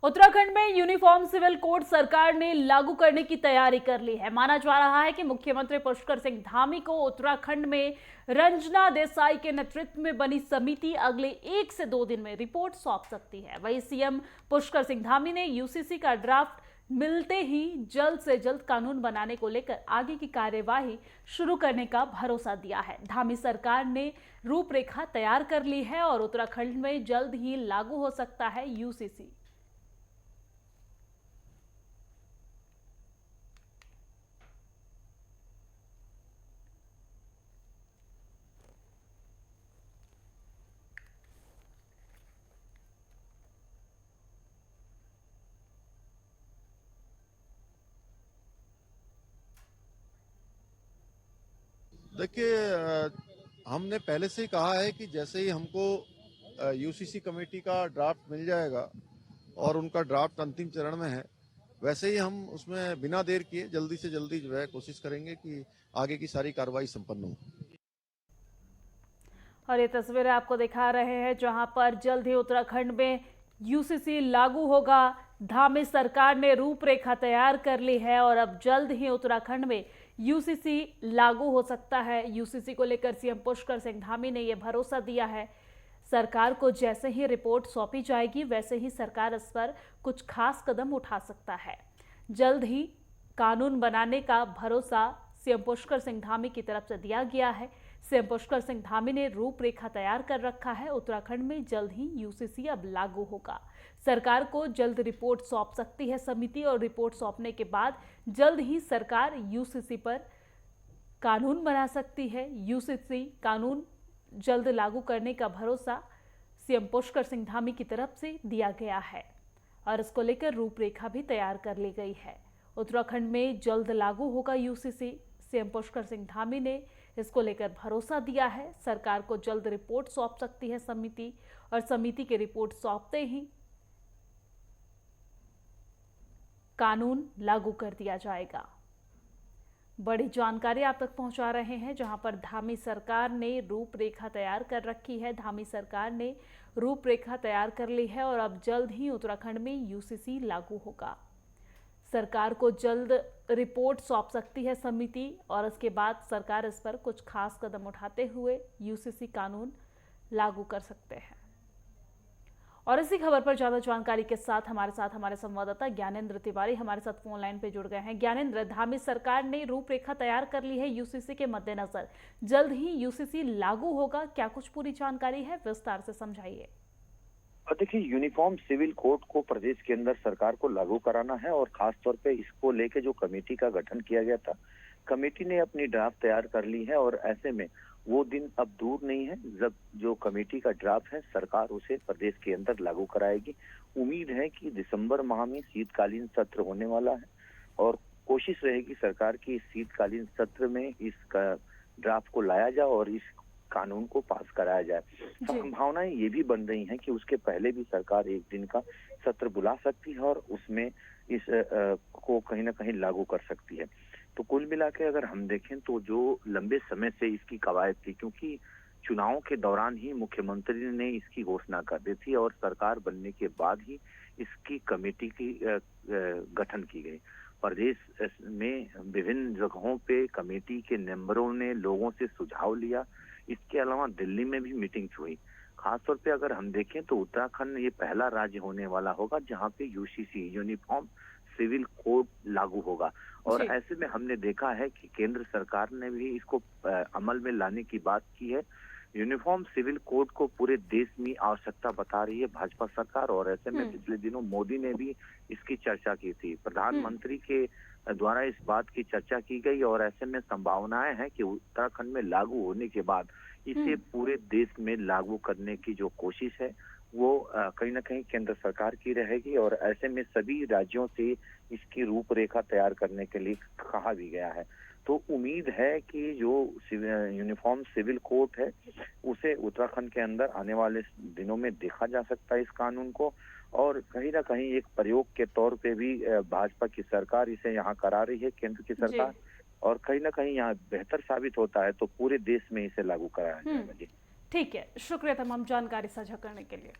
उत्तराखंड में uniform civil code सरकार ने लागू करने की तैयारी कर ली है। माना जा रहा है कि मुख्यमंत्री पुष्कर सिंह धामी को उत्तराखंड में रंजना देसाई के नेतृत्व में बनी समिति अगले 1 से 2 दिन में रिपोर्ट सौंप सकती है। वहीं सीएम पुष्कर सिंह धामी ने यूसीसी का ड्राफ्ट मिलते ही जल्द से जल्द कानून बनाने को लेकर आगे की कार्यवाही शुरू करने का भरोसा दिया है। धामी सरकार ने रूपरेखा तैयार कर ली है और उत्तराखंड में जल्द ही लागू हो सकता है यूसीसी। देखिए, हमने पहले से ही कहा है कि जैसे ही हमको यूसीसी कमेटी का ड्राफ्ट मिल जाएगा और उनका ड्राफ्ट अंतिम चरण में है, वैसे ही हम उसमें बिना देर किए जल्दी से जल्दी जो है कोशिश करेंगे कि आगे की सारी कार्रवाई संपन्न हो। और ये तस्वीरें आपको दिखा रहे हैं जहां पर जल्द ही उत्तराखंड में यूसीसी लागू होगा। धामी सरकार ने रूपरेखा तैयार कर ली है और अब जल्द ही उत्तराखंड में यूसीसी लागू हो सकता है। यूसीसी को लेकर सीएम पुष्कर सिंह धामी ने यह भरोसा दिया है। सरकार को जैसे ही रिपोर्ट सौंपी जाएगी वैसे ही सरकार इस पर कुछ खास कदम उठा सकता है। जल्द ही कानून बनाने का भरोसा सीएम पुष्कर सिंह धामी की तरफ से दिया गया है। सीएम पुष्कर सिंह धामी ने रूपरेखा तैयार कर रखा है। उत्तराखंड में जल्द ही यूसीसी अब लागू होगा। सरकार को जल्द रिपोर्ट सौंप सकती है समिति और रिपोर्ट सौंपने के बाद जल्द ही सरकार यूसीसी पर कानून बना सकती है। यूसीसी कानून जल्द लागू करने का भरोसा सीएम पुष्कर सिंह धामी की तरफ से दिया गया है और इसको लेकर रूपरेखा भी तैयार कर ली गई है। उत्तराखंड में जल्द लागू होगा यूसीसी। सीएम पुष्कर सिंह धामी ने इसको लेकर भरोसा दिया है। सरकार को जल्द रिपोर्ट सौंप सकती है समिति और समिति की रिपोर्ट सौंपते ही कानून लागू कर दिया जाएगा। बड़ी जानकारी आप तक पहुंचा रहे हैं जहां पर धामी सरकार ने रूपरेखा तैयार कर रखी है। धामी सरकार ने रूपरेखा तैयार कर ली है और अब जल्द ही उत्तराखंड में यूसीसी लागू होगा। सरकार को जल्द रिपोर्ट सौंप सकती है समिति और इसके बाद सरकार इस पर कुछ खास कदम उठाते हुए यूसीसी कानून लागू कर सकते हैं। और इसी खबर पर ज्यादा जानकारी के साथ हमारे संवाददाता ज्ञानेंद्र तिवारी हमारे साथ फोन लाइन पे जुड़ गए हैं। ज्ञानेंद्र, धामी सरकार ने रूपरेखा तैयार कर ली है यूसीसी के मद्देनजर, जल्द ही यूसीसी लागू होगा, क्या कुछ पूरी जानकारी है? विस्तार से समझाइए। देखिए, यूनिफॉर्म सिविल कोड को प्रदेश के अंदर सरकार को लागू कराना है और खास तौर पे इसको लेके जो कमेटी का गठन किया गया था, कमेटी ने अपनी ड्राफ्ट तैयार कर ली है और ऐसे में वो दिन अब दूर नहीं है जब जो कमेटी का ड्राफ्ट है सरकार उसे प्रदेश के अंदर लागू कराएगी। उम्मीद है कि दिसंबर माह में शीतकालीन सत्र होने वाला है और कोशिश रहेगी सरकार की इस शीतकालीन सत्र में इस ड्राफ्ट को लाया जाए और इस कानून को पास कराया जाए। संभावनाएं ये भी बन रही हैं कि उसके पहले भी सरकार एक दिन का सत्र बुला सकती है और उसमें इस को कहीं ना कहीं लागू कर सकती है। तो कुल मिला के अगर हम देखें तो जो लंबे समय से इसकी कवायद थी, क्योंकि चुनावों के दौरान ही मुख्यमंत्री ने इसकी घोषणा कर दी थी और सरकार बनने के बाद ही इसकी कमेटी की गठन की गई। प्रदेश में विभिन्न जगहों पे कमेटी के मेंबरों ने लोगों से सुझाव लिया। इसके अलावा दिल्ली में भी मीटिंग्स हुई। खासतौर पे अगर हम देखें तो उत्तराखंड ये पहला राज्य होने वाला होगा जहां पे यूसीसी यूनिफॉर्म सिविल कोड लागू होगा और ऐसे में हमने देखा है कि केंद्र सरकार ने भी इसको अमल में लाने की बात की है। यूनिफॉर्म सिविल कोड को पूरे देश में आवश्यकता बता रही है भाजपा सरकार और ऐसे में पिछले दिनों मोदी ने भी इसकी चर्चा की थी। प्रधानमंत्री के द्वारा इस बात की चर्चा की गई और ऐसे में संभावनाएं हैं कि उत्तराखंड में लागू होने के बाद इसे पूरे देश में लागू करने की जो कोशिश है वो कहीं ना कहीं केंद्र सरकार की रहेगी और ऐसे में सभी राज्यों से इसकी रूपरेखा तैयार करने के लिए कहा भी गया है। तो उम्मीद है कि जो यूनिफॉर्म सिविल कोड है उसे उत्तराखंड के अंदर आने वाले दिनों में देखा जा सकता है इस कानून को और कहीं ना कहीं एक प्रयोग के तौर पे भी भाजपा की सरकार इसे यहाँ करा रही है, केंद्र की सरकार, और कहीं ना कहीं यहाँ बेहतर साबित होता है तो पूरे देश में इसे लागू कराया जाएगा। जी ठीक है, शुक्रिया तमाम जानकारी साझा करने के लिए।